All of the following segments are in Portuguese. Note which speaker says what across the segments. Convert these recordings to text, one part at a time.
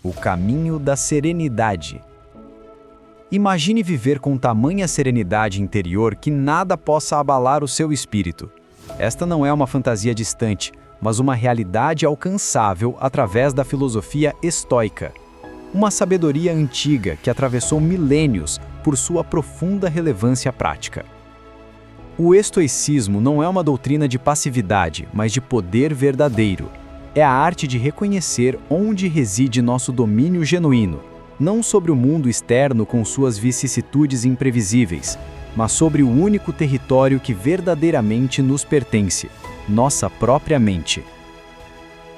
Speaker 1: O caminho da serenidade. Imagine viver com tamanha serenidade interior que nada possa abalar o seu espírito. Esta não é uma fantasia distante, mas uma realidade alcançável através da filosofia estoica. Uma sabedoria antiga que atravessou milênios por sua profunda relevância prática. O estoicismo não é uma doutrina de passividade, mas de poder verdadeiro. É a arte de reconhecer onde reside nosso domínio genuíno, não sobre o mundo externo com suas vicissitudes imprevisíveis, mas sobre o único território que verdadeiramente nos pertence, nossa própria mente.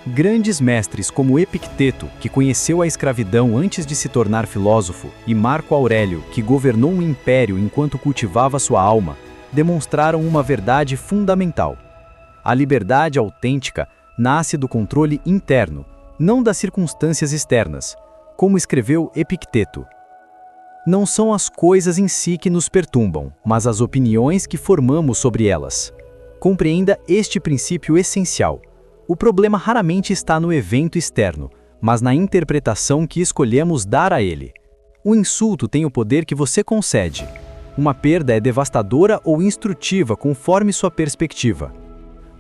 Speaker 1: Grandes mestres como Epicteto, que conheceu a escravidão antes de se tornar filósofo, e Marco Aurélio, que governou um império enquanto cultivava sua alma, demonstraram uma verdade fundamental. A liberdade autêntica nasce do controle interno, não das circunstâncias externas, como escreveu Epicteto. Não são as coisas em si que nos perturbam, mas as opiniões que formamos sobre elas. Compreenda este princípio essencial. O problema raramente está no evento externo, mas na interpretação que escolhemos dar a ele. O insulto tem o poder que você concede. Uma perda é devastadora ou instrutiva conforme sua perspectiva.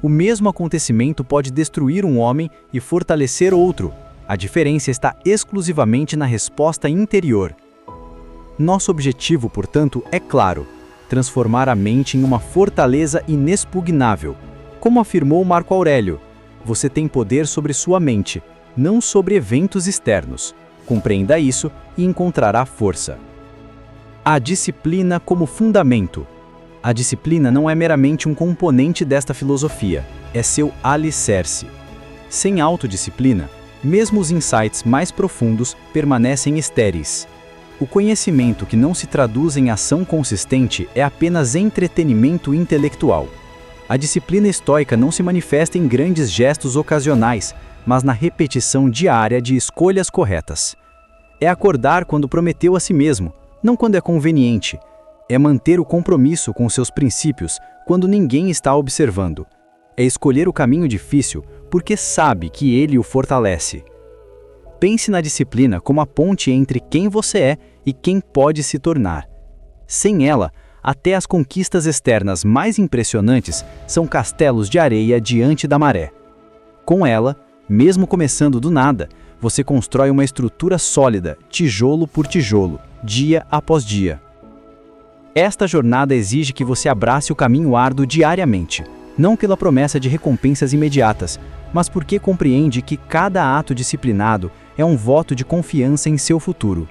Speaker 1: O mesmo acontecimento pode destruir um homem e fortalecer outro. A diferença está exclusivamente na resposta interior. Nosso objetivo, portanto, é claro: transformar a mente em uma fortaleza inexpugnável. Como afirmou Marco Aurélio, você tem poder sobre sua mente, não sobre eventos externos. Compreenda isso e encontrará força. A disciplina como fundamento. A disciplina não é meramente um componente desta filosofia, é seu alicerce. Sem autodisciplina, mesmo os insights mais profundos permanecem estéreis. O conhecimento que não se traduz em ação consistente é apenas entretenimento intelectual. A disciplina estoica não se manifesta em grandes gestos ocasionais, mas na repetição diária de escolhas corretas. É acordar quando prometeu a si mesmo, não quando é conveniente. É manter o compromisso com seus princípios quando ninguém está observando. É escolher o caminho difícil porque sabe que ele o fortalece. Pense na disciplina como a ponte entre quem você é e quem pode se tornar. Sem ela, até as conquistas externas mais impressionantes são castelos de areia diante da maré. Com ela, mesmo começando do nada, você constrói uma estrutura sólida, tijolo por tijolo, dia após dia. Esta jornada exige que você abrace o caminho árduo diariamente, não pela promessa de recompensas imediatas, mas porque compreende que cada ato disciplinado é um voto de confiança em seu futuro.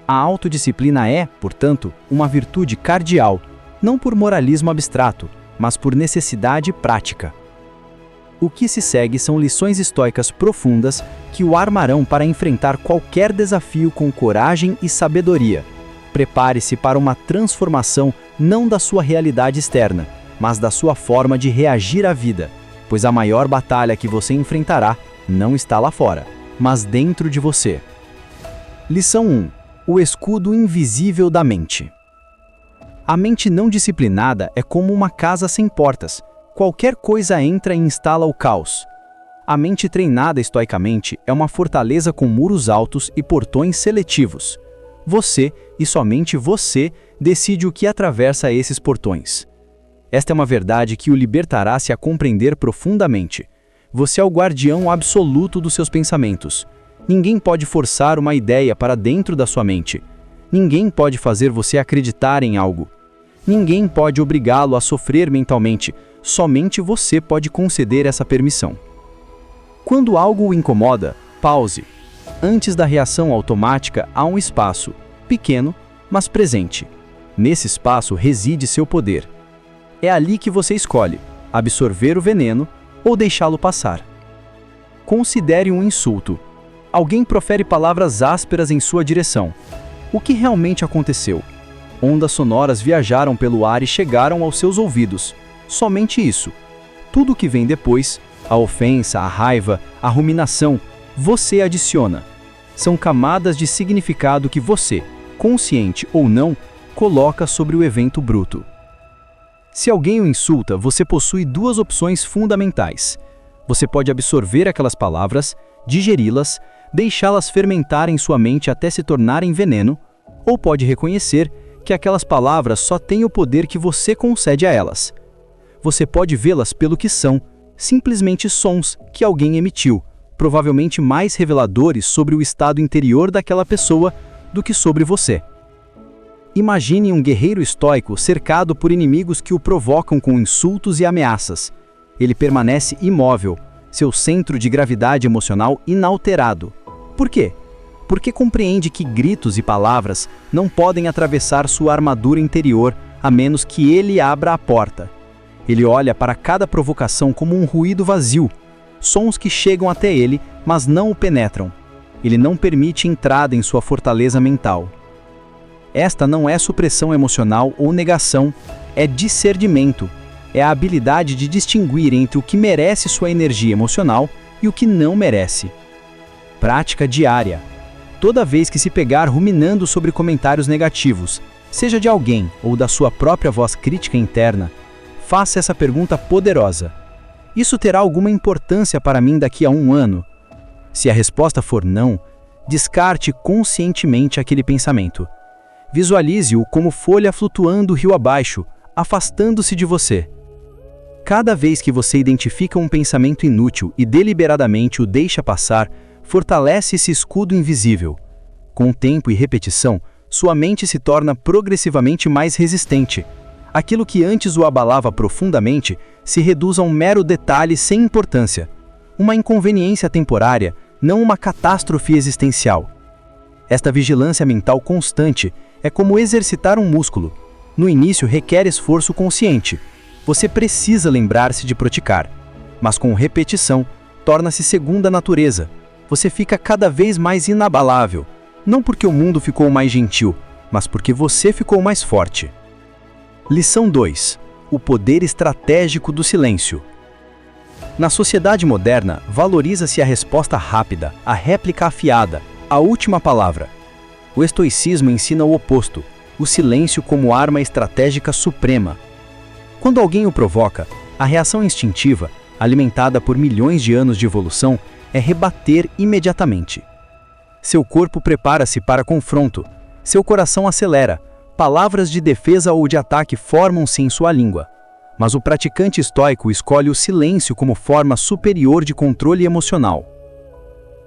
Speaker 1: A autodisciplina é, portanto, uma virtude cardial, não por moralismo abstrato, mas por necessidade prática. O que se segue são lições estoicas profundas que o armarão para enfrentar qualquer desafio com coragem e sabedoria. Prepare-se para uma transformação não da sua realidade externa, mas da sua forma de reagir à vida, pois a maior batalha que você enfrentará não está lá fora, mas dentro de você. Lição 1. O escudo invisível da mente. A mente não disciplinada é como uma casa sem portas. Qualquer coisa entra e instala o caos. A mente treinada estoicamente é uma fortaleza com muros altos e portões seletivos. Você, e somente você, decide o que atravessa esses portões. Esta é uma verdade que o libertará se a compreender profundamente. Você é o guardião absoluto dos seus pensamentos. Ninguém pode forçar uma ideia para dentro da sua mente. Ninguém pode fazer você acreditar em algo. Ninguém pode obrigá-lo a sofrer mentalmente. Somente você pode conceder essa permissão. Quando algo o incomoda, pause. Antes da reação automática, há um espaço, pequeno, mas presente. Nesse espaço reside seu poder. É ali que você escolhe absorver o veneno ou deixá-lo passar. Considere um insulto. Alguém profere palavras ásperas em sua direção. O que realmente aconteceu? Ondas sonoras viajaram pelo ar e chegaram aos seus ouvidos. Somente isso. Tudo o que vem depois, a ofensa, a raiva, a ruminação, você adiciona. São camadas de significado que você, consciente ou não, coloca sobre o evento bruto. Se alguém o insulta, você possui duas opções fundamentais. Você pode absorver aquelas palavras, digeri-las, deixá-las fermentar em sua mente até se tornarem veneno, ou pode reconhecer que aquelas palavras só têm o poder que você concede a elas. Você pode vê-las pelo que são, simplesmente sons que alguém emitiu, provavelmente mais reveladores sobre o estado interior daquela pessoa do que sobre você. Imagine um guerreiro estoico cercado por inimigos que o provocam com insultos e ameaças. Ele permanece imóvel, seu centro de gravidade emocional inalterado. Por quê? Porque compreende que gritos e palavras não podem atravessar sua armadura interior a menos que ele abra a porta. Ele olha para cada provocação como um ruído vazio, sons que chegam até ele, mas não o penetram. Ele não permite entrada em sua fortaleza mental. Esta não é supressão emocional ou negação, é discernimento. É a habilidade de distinguir entre o que merece sua energia emocional e o que não merece. Prática diária. Toda vez que se pegar ruminando sobre comentários negativos, seja de alguém ou da sua própria voz crítica interna, faça essa pergunta poderosa: isso terá alguma importância para mim daqui a 1 ano? Se a resposta for não, descarte conscientemente aquele pensamento. Visualize-o como folha flutuando rio abaixo, afastando-se de você. Cada vez que você identifica um pensamento inútil e deliberadamente o deixa passar, fortalece esse escudo invisível. Com o tempo e repetição, sua mente se torna progressivamente mais resistente. Aquilo que antes o abalava profundamente se reduz a um mero detalhe sem importância. Uma inconveniência temporária, não uma catástrofe existencial. Esta vigilância mental constante é como exercitar um músculo. No início requer esforço consciente. Você precisa lembrar-se de praticar. Mas com repetição, torna-se segunda natureza. Você fica cada vez mais inabalável. Não porque o mundo ficou mais gentil, mas porque você ficou mais forte. Lição 2. O poder estratégico do silêncio. Na sociedade moderna, valoriza-se a resposta rápida, a réplica afiada, a última palavra. O estoicismo ensina o oposto, o silêncio como arma estratégica suprema. Quando alguém o provoca, a reação instintiva, alimentada por milhões de anos de evolução, é rebater imediatamente. Seu corpo prepara-se para confronto, seu coração acelera, palavras de defesa ou de ataque formam-se em sua língua. Mas o praticante estoico escolhe o silêncio como forma superior de controle emocional.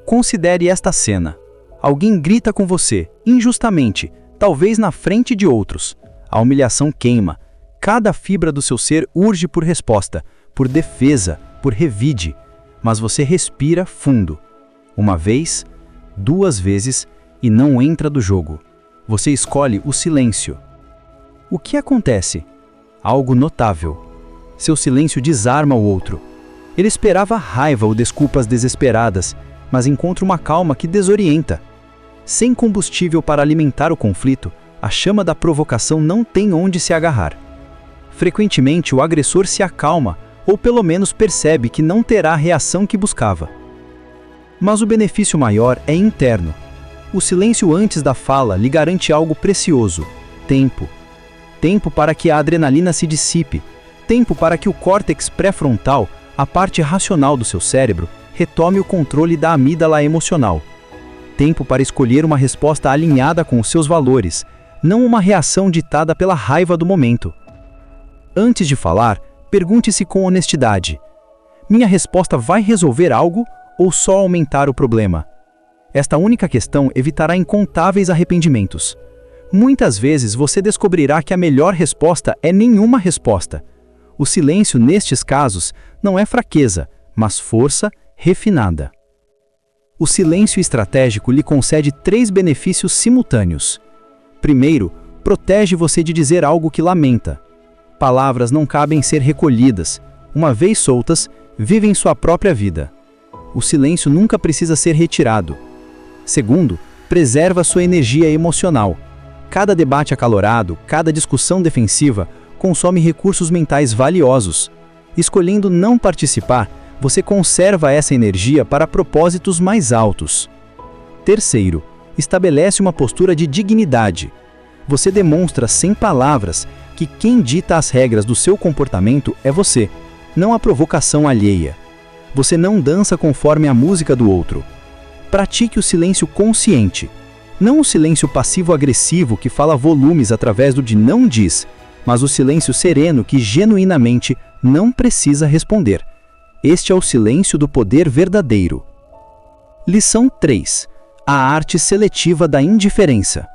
Speaker 1: Considere esta cena. Alguém grita com você, injustamente, talvez na frente de outros. A humilhação queima. Cada fibra do seu ser urge por resposta, por defesa, por revide. Mas você respira fundo. 1 vez, 2 vezes e não entra do jogo. Você escolhe o silêncio. O que acontece? Algo notável. Seu silêncio desarma o outro. Ele esperava raiva ou desculpas desesperadas, mas encontra uma calma que desorienta. Sem combustível para alimentar o conflito, a chama da provocação não tem onde se agarrar. Frequentemente, o agressor se acalma, ou pelo menos percebe que não terá a reação que buscava. Mas o benefício maior é interno. O silêncio antes da fala lhe garante algo precioso: tempo. Tempo para que a adrenalina se dissipe, tempo para que o córtex pré-frontal, a parte racional do seu cérebro, retome o controle da amígdala emocional. Tempo para escolher uma resposta alinhada com os seus valores, não uma reação ditada pela raiva do momento. Antes de falar, pergunte-se com honestidade: minha resposta vai resolver algo ou só aumentar o problema? Esta única questão evitará incontáveis arrependimentos. Muitas vezes você descobrirá que a melhor resposta é nenhuma resposta. O silêncio, nestes casos, não é fraqueza, mas força refinada. O silêncio estratégico lhe concede 3 benefícios simultâneos. Primeiro, protege você de dizer algo que lamenta. Palavras não cabem ser recolhidas. Uma vez soltas, vivem sua própria vida. O silêncio nunca precisa ser retirado. Segundo, preserva sua energia emocional. Cada debate acalorado, cada discussão defensiva, consome recursos mentais valiosos. Escolhendo não participar, você conserva essa energia para propósitos mais altos. Terceiro, estabelece uma postura de dignidade. Você demonstra sem palavras que quem dita as regras do seu comportamento é você, não a provocação alheia. Você não dança conforme a música do outro.
Speaker 2: pratique o silêncio consciente. Não o silêncio passivo-agressivo que fala volumes através do de não diz, mas o silêncio sereno que genuinamente não precisa responder. Este é o silêncio do poder verdadeiro. Lição 3. A arte seletiva da indiferença.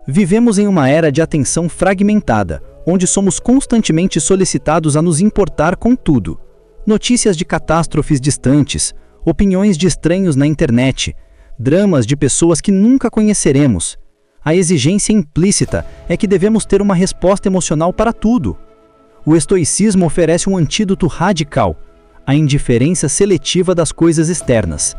Speaker 2: Vivemos em uma era de atenção fragmentada, onde somos constantemente solicitados a nos importar com tudo. Notícias de catástrofes distantes, opiniões de estranhos na internet, dramas de pessoas que nunca conheceremos. A exigência implícita é que devemos ter uma resposta emocional para tudo. O estoicismo oferece um antídoto radical, a indiferença seletiva das coisas externas.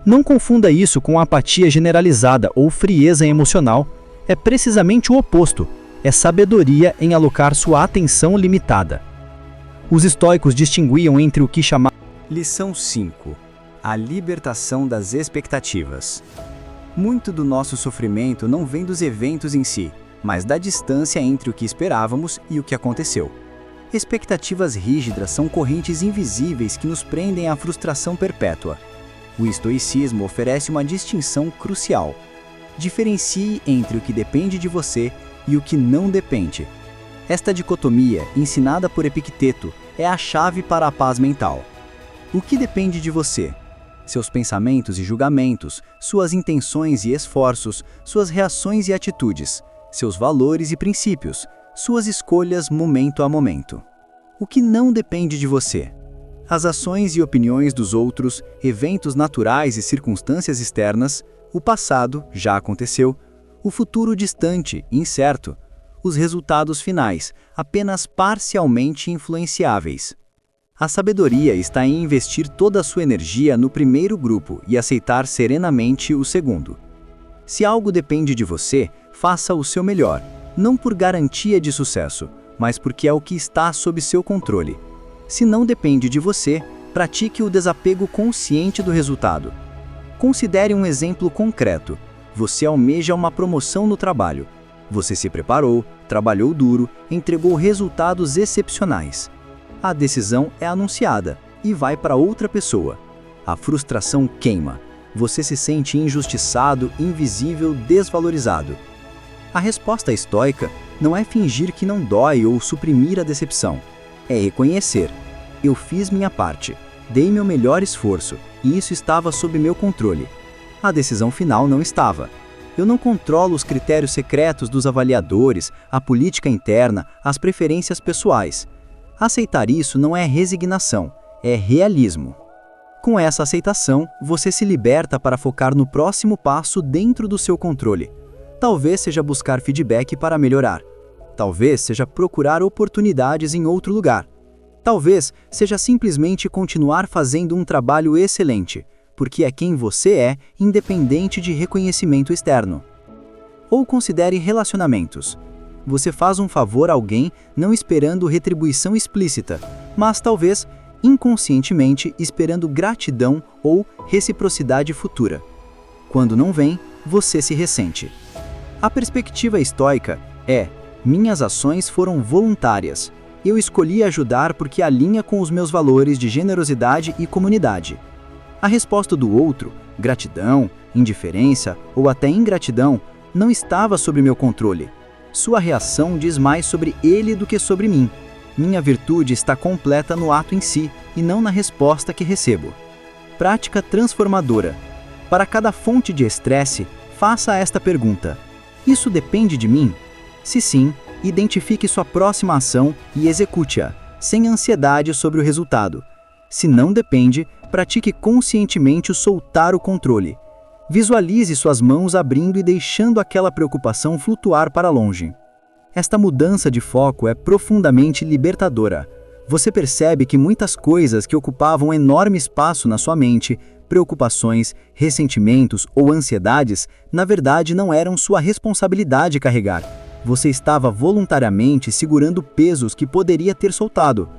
Speaker 2: Não confunda isso com apatia generalizada ou frieza emocional. É precisamente o oposto. É sabedoria em alocar sua atenção limitada. Os estoicos distinguiam entre o que chamavam...
Speaker 1: Lição 5. A libertação das expectativas. Muito do nosso sofrimento não vem dos eventos em si, mas da distância entre o que esperávamos e o que aconteceu. Expectativas rígidas são correntes invisíveis que nos prendem à frustração perpétua. O estoicismo oferece uma distinção crucial. Diferencie entre o que depende de você e o que não depende. Esta dicotomia, ensinada por Epicteto, é a chave para a paz mental. O que depende de você? Seus pensamentos e julgamentos, suas intenções e esforços, suas reações e atitudes, seus valores e princípios, suas escolhas momento a momento. O que não depende de você? As ações e opiniões dos outros, eventos naturais e circunstâncias externas, o passado, já aconteceu, o futuro distante, incerto, os resultados finais, apenas parcialmente influenciáveis. A sabedoria está em investir toda a sua energia no primeiro grupo e aceitar serenamente o segundo. Se algo depende de você, faça o seu melhor, não por garantia de sucesso, mas porque é o que está sob seu controle. Se não depende de você, pratique o desapego consciente do resultado. Considere um exemplo concreto. Você almeja uma promoção no trabalho. Você se preparou, trabalhou duro, entregou resultados excepcionais. A decisão é anunciada e vai para outra pessoa. A frustração queima. Você se sente injustiçado, invisível, desvalorizado. A resposta estoica não é fingir que não dói ou suprimir a decepção. É reconhecer. Eu fiz minha parte, dei meu melhor esforço e isso estava sob meu controle. A decisão final não estava. Eu não controlo os critérios secretos dos avaliadores, a política interna, as preferências pessoais. Aceitar isso não é resignação, é realismo. Com essa aceitação, você se liberta para focar no próximo passo dentro do seu controle. Talvez seja buscar feedback para melhorar. Talvez seja procurar oportunidades em outro lugar. Talvez seja simplesmente continuar fazendo um trabalho excelente, porque é quem você é, independente de reconhecimento externo. Ou considere relacionamentos. Você faz um favor a alguém não esperando retribuição explícita, mas talvez inconscientemente esperando gratidão ou reciprocidade futura. Quando não vem, você se ressente. A perspectiva estoica é: minhas ações foram voluntárias. Eu escolhi ajudar porque alinha com os meus valores de generosidade e comunidade. A resposta do outro, gratidão, indiferença ou até ingratidão, não estava sob meu controle. Sua reação diz mais sobre ele do que sobre mim. Minha virtude está completa no ato em si e não na resposta que recebo. Prática transformadora. Para cada fonte de estresse, faça esta pergunta: isso depende de mim? Se sim, identifique sua próxima ação e execute-a, sem ansiedade sobre o resultado. Se não depende, pratique conscientemente o soltar o controle. Visualize suas mãos abrindo e deixando aquela preocupação flutuar para longe. Esta mudança de foco é profundamente libertadora. Você percebe que muitas coisas que ocupavam enorme espaço na sua mente, preocupações, ressentimentos ou ansiedades, na verdade não eram sua responsabilidade carregar. Você estava voluntariamente segurando pesos que poderia ter soltado.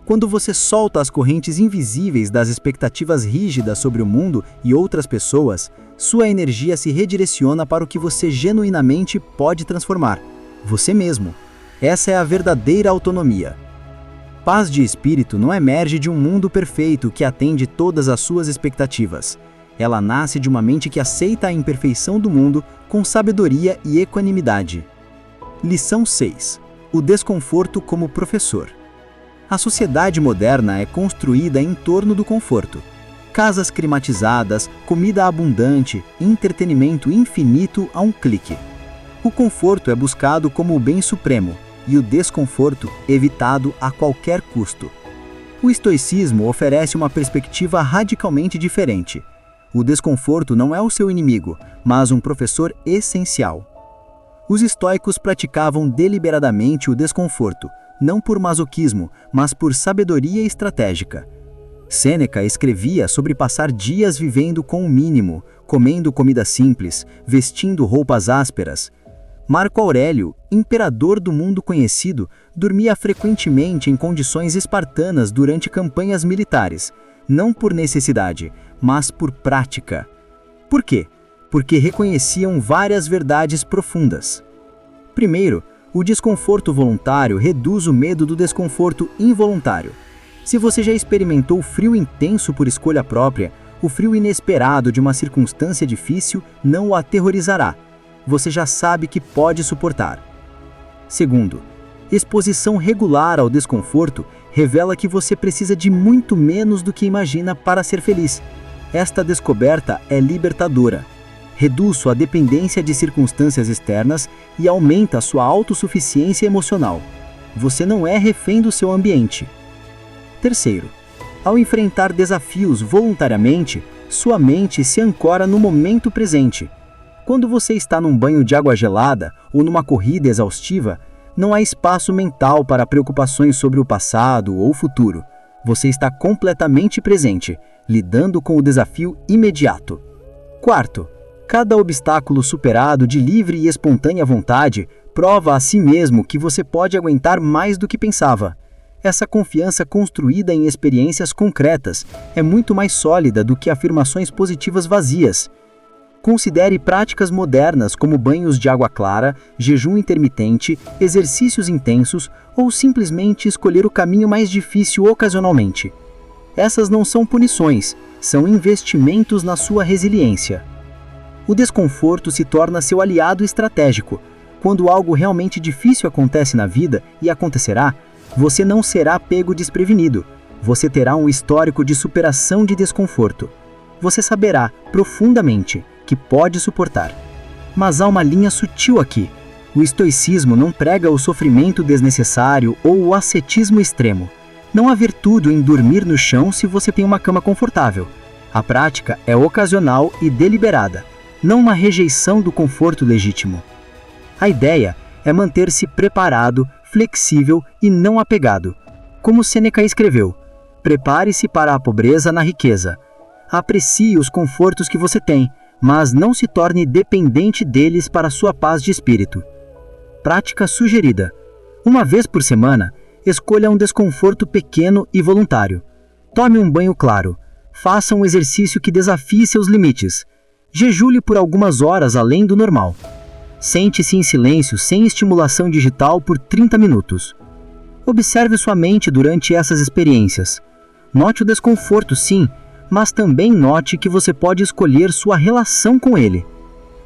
Speaker 1: Quando você solta as correntes invisíveis das expectativas rígidas sobre o mundo e outras pessoas, sua energia se redireciona para o que você genuinamente pode transformar: você mesmo. Essa é a verdadeira autonomia. Paz de espírito não emerge de um mundo perfeito que atende todas as suas expectativas.
Speaker 2: Ela nasce de uma mente que aceita a imperfeição do mundo com sabedoria e equanimidade. Lição 6. O desconforto como professor. A sociedade moderna é construída em torno do conforto. Casas climatizadas, comida abundante, entretenimento infinito a um clique. O conforto é buscado como o bem supremo e o desconforto evitado a qualquer custo. O estoicismo oferece uma perspectiva radicalmente diferente. O desconforto não é o seu inimigo, mas um professor essencial. Os estoicos praticavam deliberadamente o desconforto, não por masoquismo, mas por sabedoria estratégica. Sêneca escrevia sobre passar dias vivendo com o mínimo, comendo comida simples, vestindo roupas ásperas. Marco Aurélio, imperador do mundo conhecido, dormia frequentemente em condições espartanas durante campanhas militares, não por necessidade, mas por prática. Por quê? Porque reconheciam várias verdades profundas. Primeiro, o desconforto voluntário reduz o medo do desconforto involuntário. Se você já experimentou o frio intenso por escolha própria, o frio inesperado de uma circunstância difícil não o aterrorizará. Você já sabe que pode suportar. Segundo, exposição regular ao desconforto revela que você precisa de muito menos do que imagina para ser feliz. Esta descoberta é libertadora. Reduz sua dependência de circunstâncias externas e aumenta sua autossuficiência emocional. Você não é refém do seu ambiente. Terceiro, ao enfrentar desafios voluntariamente, sua mente se ancora no momento presente. Quando você está num banho de água gelada ou numa corrida exaustiva, não há espaço mental para preocupações sobre o passado ou o futuro. Você está completamente presente, lidando com o desafio imediato. Quarto, cada obstáculo superado de livre e espontânea vontade prova a si mesmo que você pode aguentar mais do que pensava. Essa confiança construída em experiências concretas é muito mais sólida do que afirmações positivas vazias. Considere práticas modernas como banhos de água clara, jejum intermitente, exercícios intensos ou simplesmente escolher o caminho mais difícil ocasionalmente. Essas não são punições, são investimentos na sua resiliência. O desconforto se torna seu aliado estratégico. Quando algo realmente difícil acontece na vida, e acontecerá, você não será pego desprevenido. Você terá um histórico de superação de desconforto. Você saberá, profundamente, que pode suportar. Mas há uma linha sutil aqui. O estoicismo não prega o sofrimento desnecessário ou o ascetismo extremo. Não há virtude em dormir no chão se você tem uma cama confortável. A prática é ocasional e deliberada, não uma rejeição do conforto legítimo. A ideia é manter-se preparado, flexível e não apegado. Como Sêneca escreveu, prepare-se para a pobreza na riqueza. Aprecie os confortos que você tem, mas não se torne dependente deles para sua paz de espírito. Prática sugerida. Uma vez por semana, escolha um desconforto pequeno e voluntário. Tome um banho claro. Faça um exercício que desafie seus limites. Jejule por algumas horas além do normal. Sente-se em silêncio sem estimulação digital por 30 minutos. Observe sua mente durante essas experiências. Note o desconforto, sim, mas também note que você pode escolher sua relação com ele.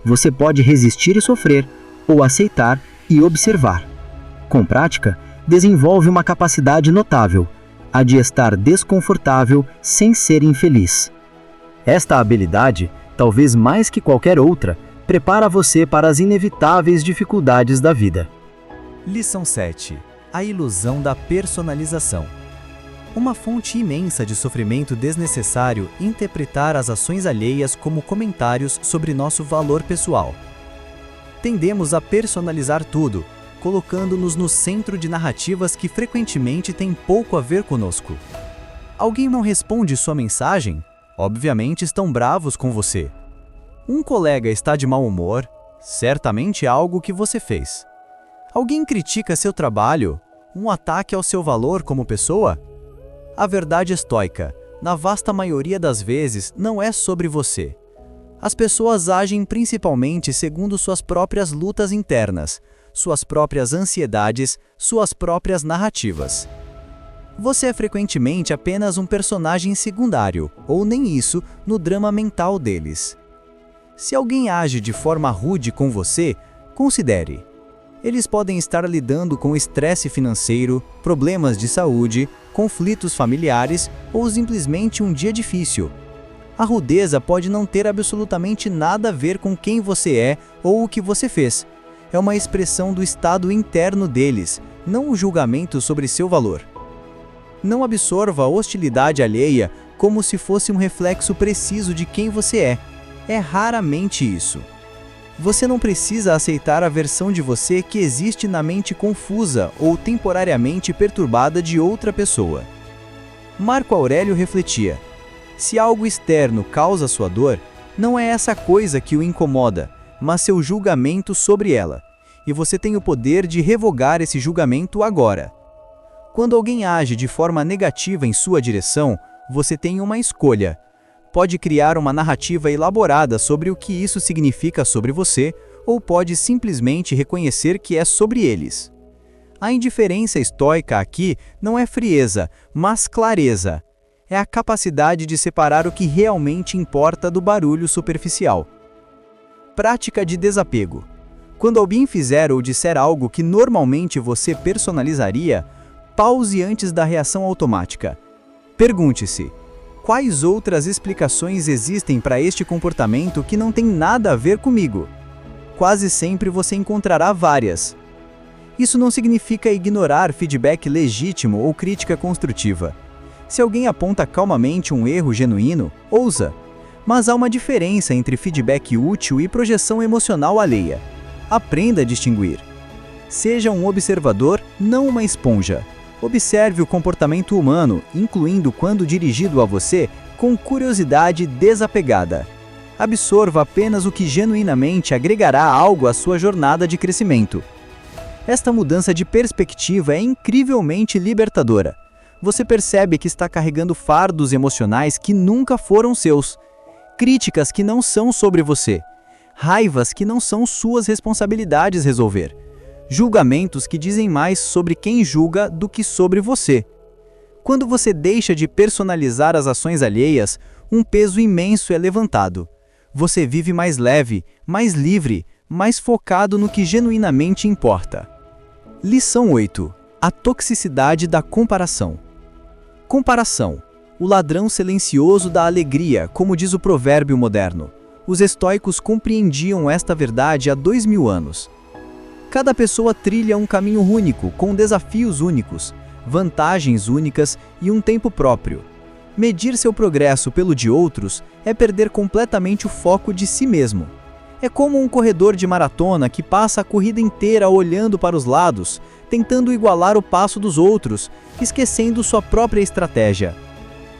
Speaker 2: Você pode resistir e sofrer, ou aceitar e observar. Com prática, desenvolve uma capacidade notável, a de estar desconfortável sem ser infeliz. Esta habilidade, talvez mais que qualquer outra, prepara você para as inevitáveis dificuldades da vida.
Speaker 1: Lição 7. A ilusão da personalização. Uma fonte imensa de sofrimento desnecessário interpretar as ações alheias como comentários sobre nosso valor pessoal. Tendemos a personalizar tudo, colocando-nos no centro de narrativas que frequentemente têm pouco a ver conosco. Alguém não responde sua mensagem? Obviamente estão bravos com você. Um colega está de mau humor? Certamente é algo que você fez. Alguém critica seu trabalho? Um ataque ao seu valor como pessoa? A verdade estoica, na vasta maioria das vezes, não é sobre você. As pessoas agem principalmente segundo suas próprias lutas internas, suas próprias ansiedades, suas próprias narrativas.
Speaker 2: Você é frequentemente apenas um personagem secundário, ou nem isso, no drama mental deles. Se alguém age de forma rude com você, considere. Eles podem estar lidando com estresse financeiro, problemas de saúde, conflitos familiares ou simplesmente um dia difícil. A rudeza pode não ter absolutamente nada a ver com quem você é ou o que você fez. É uma expressão do estado interno deles, não um julgamento sobre seu valor. Não absorva a hostilidade alheia como se fosse um reflexo preciso de quem você é. É raramente isso. Você não precisa aceitar a versão de você que existe na mente confusa ou temporariamente perturbada de outra pessoa. Marco Aurélio refletia: se algo externo causa sua dor, não é essa coisa que o incomoda, mas seu julgamento sobre ela, e você tem o poder de revogar esse julgamento agora. Quando alguém age de forma negativa em sua direção, você tem uma escolha. Pode criar uma narrativa elaborada sobre o que isso significa sobre você, ou pode simplesmente reconhecer que é sobre eles. A indiferença estoica aqui não é frieza, mas clareza. É a capacidade de separar o que realmente importa do barulho superficial. Prática de desapego. Quando alguém fizer ou disser algo que normalmente você personalizaria, pause antes da reação automática. Pergunte-se: quais outras explicações existem para este comportamento que não tem nada a ver comigo? Quase sempre você encontrará várias. Isso não significa ignorar feedback legítimo ou crítica construtiva. Se alguém aponta calmamente um erro genuíno, ouça. Mas há uma diferença entre feedback útil e projeção emocional alheia. Aprenda a distinguir. Seja um observador, não uma esponja. Observe o comportamento humano, incluindo quando dirigido a você, com curiosidade desapegada. Absorva apenas o que genuinamente agregará algo à sua jornada de crescimento. Esta mudança de perspectiva é incrivelmente libertadora. Você percebe que está carregando fardos emocionais que nunca foram seus, críticas que não são sobre você, raivas que não são suas responsabilidades resolver, julgamentos que dizem mais sobre quem julga do que sobre você. Quando você deixa de personalizar as ações alheias, um peso imenso é levantado. Você vive mais leve, mais livre, mais focado no que genuinamente importa. Lição 8. A toxicidade da comparação. Comparação. O ladrão silencioso da alegria, como diz o provérbio moderno. Os estoicos compreendiam esta verdade há 2000 anos. Cada pessoa trilha um caminho único, com desafios únicos, vantagens únicas e um tempo próprio. Medir seu progresso pelo de outros é perder completamente o foco de si mesmo. É como um corredor de maratona que passa a corrida inteira olhando para os lados, tentando igualar o passo dos outros, esquecendo sua própria estratégia.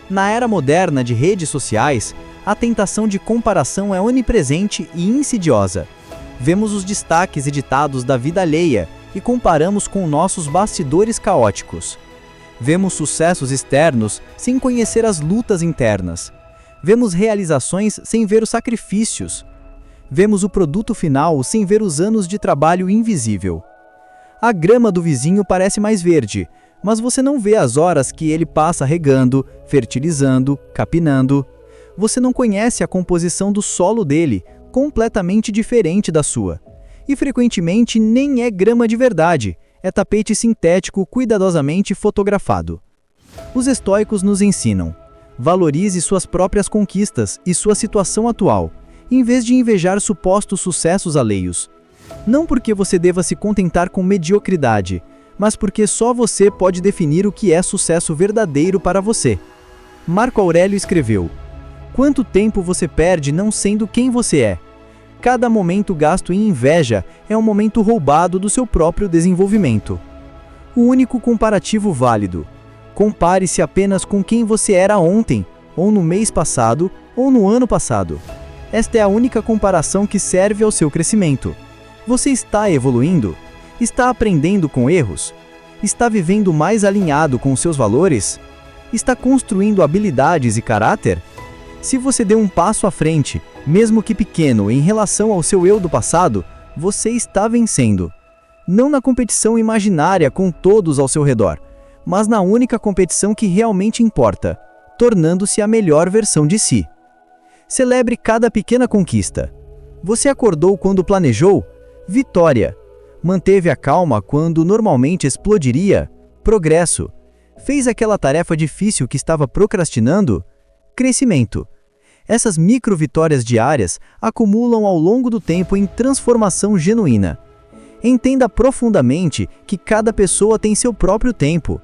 Speaker 2: Na era moderna de redes sociais, a tentação de comparação é onipresente e insidiosa. Vemos os destaques editados da vida alheia e comparamos com nossos bastidores caóticos. Vemos sucessos externos sem conhecer as lutas internas. Vemos realizações sem ver os sacrifícios. Vemos o produto final sem ver os anos de trabalho invisível. A grama do vizinho parece mais verde, mas você não vê as horas que ele passa regando, fertilizando, capinando. Você não conhece a composição do solo dele, completamente diferente da sua. E frequentemente nem é grama de verdade, é tapete sintético cuidadosamente fotografado. Os estoicos nos ensinam: valorize suas próprias conquistas e sua situação atual, em vez de invejar supostos sucessos alheios. Não porque você deva se contentar com mediocridade, mas porque só você pode definir o que é sucesso verdadeiro para você. Marco Aurélio escreveu: quanto tempo você perde não sendo quem você é? Cada momento gasto em inveja é um momento roubado do seu próprio desenvolvimento. O único comparativo válido: compare-se apenas com quem você era ontem, ou no mês passado, ou no ano passado. Esta é a única comparação que serve ao seu crescimento. Você está evoluindo? Está aprendendo com erros? Está vivendo mais alinhado com seus valores? Está construindo habilidades e caráter? Se você deu um passo à frente, mesmo que pequeno, em relação ao seu eu do passado, você está vencendo. Não na competição imaginária com todos ao seu redor, mas na única competição que realmente importa, tornando-se a melhor versão de si. Celebre cada pequena conquista. Você acordou quando planejou? Vitória. Manteve a calma quando normalmente explodiria? Progresso. Fez aquela tarefa difícil que estava procrastinando? Crescimento. Essas micro-vitórias diárias acumulam ao longo do tempo em transformação genuína. Entenda profundamente que cada pessoa tem seu próprio tempo.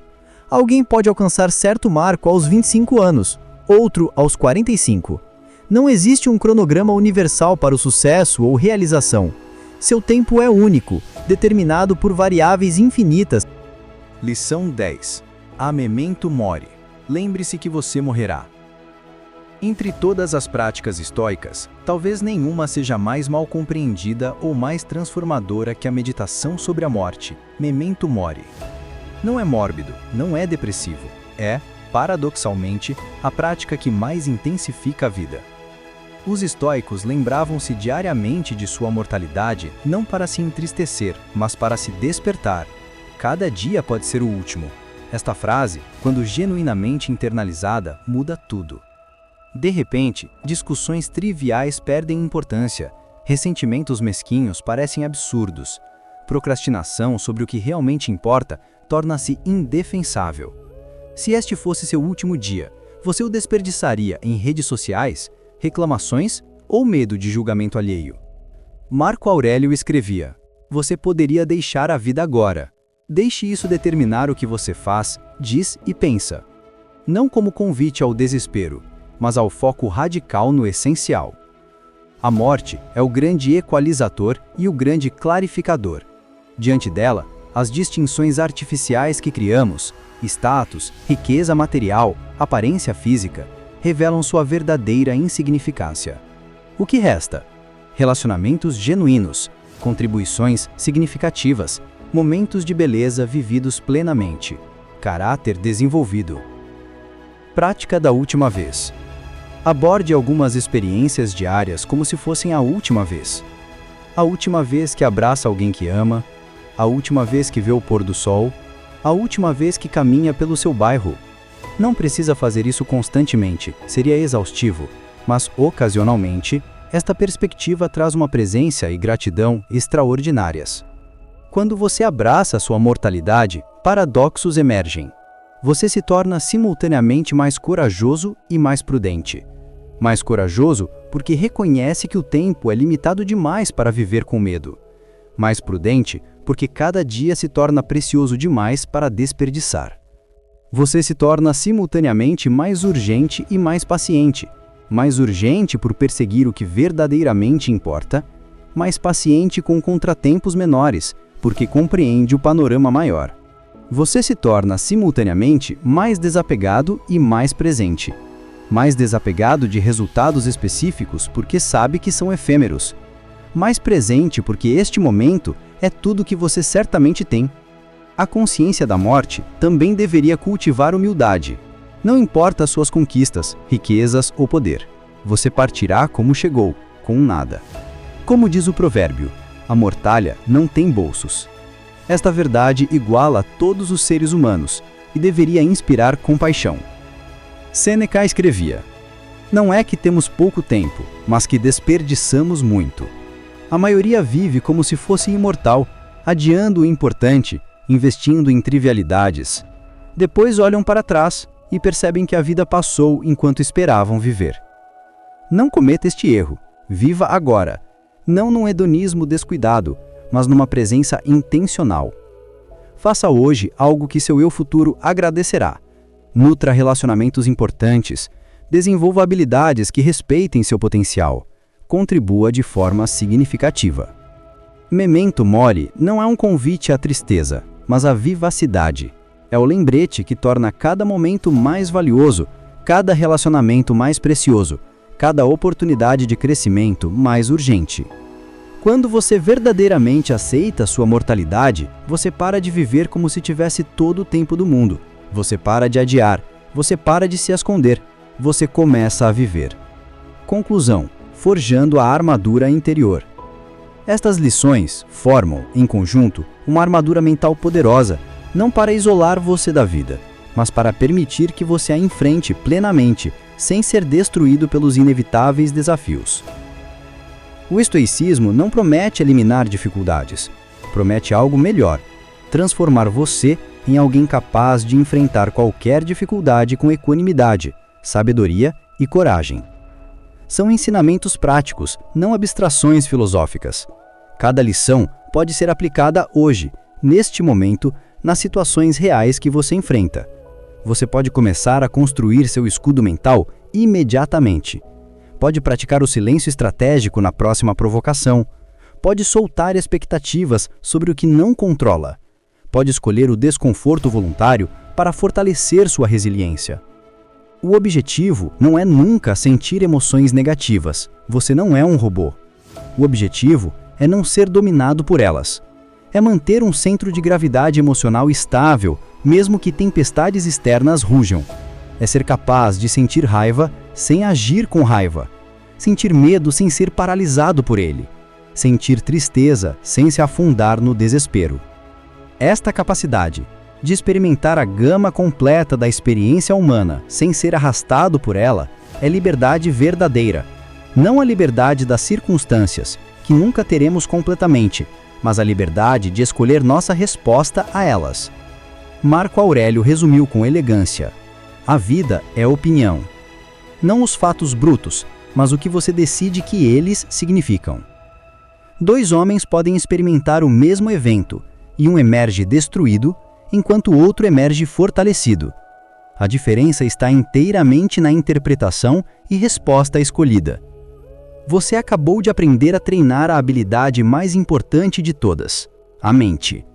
Speaker 2: Alguém pode alcançar certo marco aos 25 anos, outro aos 45. Não existe um cronograma universal para o sucesso ou realização. Seu tempo é único, determinado por variáveis infinitas.
Speaker 1: Lição 10. A memento mori. Lembre-se que você morrerá. Entre todas as práticas estoicas, talvez nenhuma seja mais mal compreendida ou mais transformadora que a meditação sobre a morte, memento mori. Não é mórbido, não é depressivo, é, paradoxalmente, a prática que mais intensifica a vida. Os estoicos lembravam-se diariamente de sua mortalidade não para se entristecer, mas para se despertar. Cada dia pode ser o último. Esta frase, quando genuinamente internalizada, muda tudo. De repente, discussões triviais perdem importância, ressentimentos mesquinhos parecem absurdos, procrastinação sobre o que realmente importa torna-se indefensável. Se este fosse seu último dia, você o desperdiçaria em redes sociais, reclamações ou medo de julgamento alheio? Marco Aurélio escrevia: você poderia deixar a vida agora. Deixe isso determinar o que você faz, diz e pensa. Não como convite ao desespero, mas ao foco radical no essencial. A morte é o grande equalizador e o grande clarificador. Diante dela, as distinções artificiais que criamos, status, riqueza material, aparência física, revelam sua verdadeira insignificância. O que resta? Relacionamentos genuínos, contribuições significativas, momentos de beleza vividos plenamente, caráter desenvolvido. Prática da última vez. Aborde algumas experiências diárias como se fossem a última vez. A última vez que abraça alguém que ama, a última vez que vê o pôr do sol, a última vez que caminha pelo seu bairro. Não precisa fazer isso constantemente, seria exaustivo, mas ocasionalmente, esta perspectiva traz uma presença e gratidão extraordinárias. Quando você abraça sua mortalidade, paradoxos emergem. Você se torna simultaneamente mais corajoso e mais prudente. Mais corajoso porque reconhece que o tempo é limitado demais para viver com medo. Mais prudente porque cada dia se torna precioso demais para desperdiçar. Você se torna simultaneamente mais urgente e mais paciente. Mais urgente por perseguir o que verdadeiramente importa, mais paciente com contratempos menores, porque compreende o panorama maior. Você se torna simultaneamente mais desapegado e mais presente. Mais desapegado de resultados específicos porque sabe que são efêmeros. Mais presente porque este momento é tudo que você certamente tem. A consciência da morte também deveria cultivar humildade. Não importa as suas conquistas, riquezas ou poder. Você partirá como chegou, com nada. Como diz o provérbio, a mortalha não tem bolsos. Esta verdade iguala todos os seres humanos e deveria inspirar compaixão. Sêneca escrevia: não é que temos pouco tempo, mas que desperdiçamos muito. A maioria vive como se fosse imortal, adiando o importante, investindo em trivialidades. Depois olham para trás e percebem que a vida passou enquanto esperavam viver. Não cometa este erro. Viva agora. Não num hedonismo descuidado, mas numa presença intencional. Faça hoje algo que seu eu futuro agradecerá. Nutra relacionamentos importantes. Desenvolva habilidades que respeitem seu potencial. Contribua de forma significativa. Memento mori não é um convite à tristeza, mas à vivacidade. É o lembrete que torna cada momento mais valioso, cada relacionamento mais precioso, cada oportunidade de crescimento mais urgente. Quando você verdadeiramente aceita sua mortalidade, você para de viver como se tivesse todo o tempo do mundo. Você para de adiar, você para de se esconder, você começa a viver. Conclusão: forjando a armadura interior. Estas lições formam, em conjunto, uma armadura mental poderosa,
Speaker 2: Não para isolar você da vida, mas para permitir que você a enfrente plenamente, sem ser destruído pelos inevitáveis desafios. O estoicismo não promete eliminar dificuldades, promete algo melhor: transformar você em alguém capaz de enfrentar qualquer dificuldade com equanimidade, sabedoria e coragem. São ensinamentos práticos, não abstrações filosóficas. Cada lição pode ser aplicada hoje, neste momento, nas situações reais que você enfrenta. Você pode começar a construir seu escudo mental imediatamente. Pode praticar o silêncio estratégico na próxima provocação. Pode soltar expectativas sobre o que não controla. Pode escolher o desconforto voluntário para fortalecer sua resiliência. O objetivo não é nunca sentir emoções negativas. Você não é um robô. O objetivo é não ser dominado por elas. É manter um centro de gravidade emocional estável, mesmo que tempestades externas rujam. É ser capaz de sentir raiva sem agir com raiva. Sentir medo sem ser paralisado por ele. Sentir tristeza sem se afundar no desespero. Esta capacidade de experimentar a gama completa da experiência humana sem ser arrastado por ela é liberdade verdadeira. Não a liberdade das circunstâncias, que nunca teremos completamente, mas a liberdade de escolher nossa resposta a elas. Marco Aurélio resumiu com elegância: a vida é opinião. Não os fatos brutos, mas o que você decide que eles significam. Dois homens podem experimentar o mesmo evento, e um emerge destruído, enquanto o outro emerge fortalecido. A diferença está inteiramente na interpretação e resposta escolhida. Você acabou de aprender a treinar a habilidade mais importante de todas, a mente.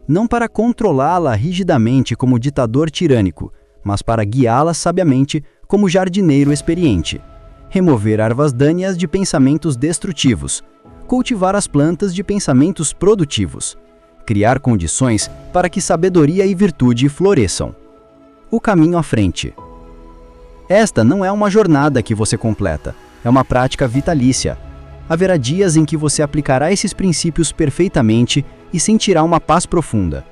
Speaker 2: Não para controlá-la rigidamente como ditador tirânico, mas para guiá-la sabiamente como jardineiro experiente. Remover ervas daninhas de pensamentos destrutivos. Cultivar as plantas de pensamentos produtivos. Criar condições para que sabedoria e virtude floresçam. O caminho à frente. Esta não é uma jornada que você completa, é uma prática vitalícia. Haverá dias em que você aplicará esses princípios perfeitamente e sentirá uma paz profunda.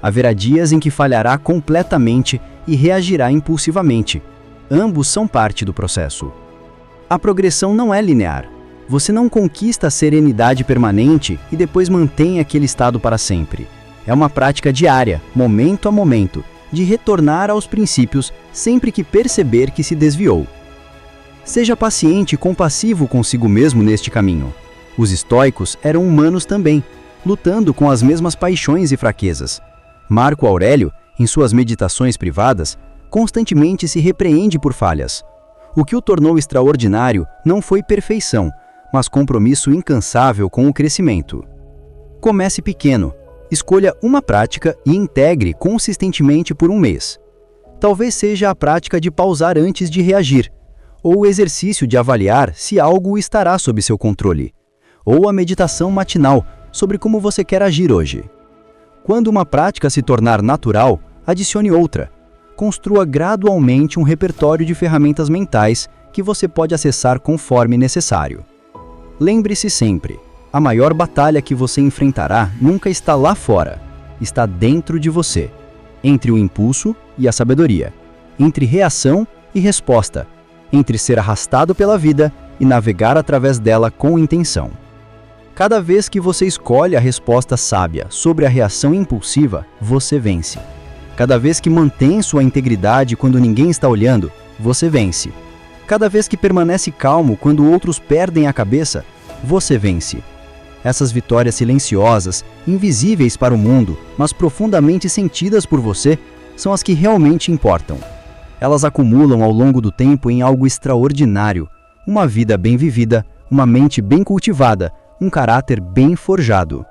Speaker 2: Haverá dias em que falhará completamente e reagirá impulsivamente. Ambos são parte do processo. A progressão não é linear. Você não conquista a serenidade permanente e depois mantém aquele estado para sempre. É uma prática diária, momento a momento, de retornar aos princípios sempre que perceber que se desviou. Seja paciente e compassivo consigo mesmo neste caminho. Os estoicos eram humanos também, lutando com as mesmas paixões e fraquezas. Marco Aurélio, em suas meditações privadas, constantemente se repreende por falhas. O que o tornou extraordinário não foi perfeição, mas compromisso incansável com o crescimento. Comece pequeno, escolha uma prática e integre consistentemente por um mês. Talvez seja a prática de pausar antes de reagir, ou o exercício de avaliar se algo estará sob seu controle, ou a meditação matinal sobre como você quer agir hoje. Quando uma prática se tornar natural, adicione outra. Construa gradualmente um repertório de ferramentas mentais que você pode acessar conforme necessário. Lembre-se sempre, a maior batalha que você enfrentará nunca está lá fora, está dentro de você, entre o impulso e a sabedoria, entre reação e resposta, entre ser arrastado pela vida e navegar através dela com intenção. Cada vez que você escolhe a resposta sábia sobre a reação impulsiva, você vence. Cada vez que mantém sua integridade quando ninguém está olhando, você vence. Cada vez que permanece calmo quando outros perdem a cabeça, você vence. Essas vitórias silenciosas, invisíveis para o mundo, mas profundamente sentidas por você, são as que realmente importam. Elas acumulam ao longo do tempo em algo extraordinário, uma vida bem vivida, uma mente bem cultivada, um caráter bem forjado.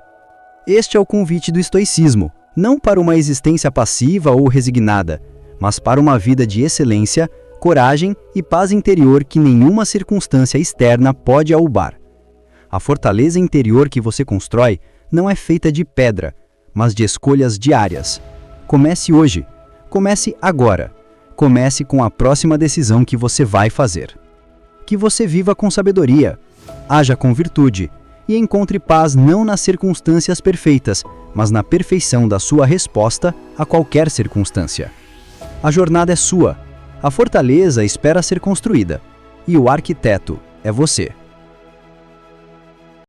Speaker 2: Este é o convite do estoicismo, não para uma existência passiva ou resignada, mas para uma vida de excelência, coragem e paz interior que nenhuma circunstância externa pode abalar. A fortaleza interior que você constrói não é feita de pedra, mas de escolhas diárias. Comece hoje. Comece agora. Comece com a próxima decisão que você vai fazer. Que você viva com sabedoria, haja com virtude e encontre paz não nas circunstâncias perfeitas, mas na perfeição da sua resposta a qualquer circunstância. A jornada é sua, a fortaleza espera ser construída, e o arquiteto é você.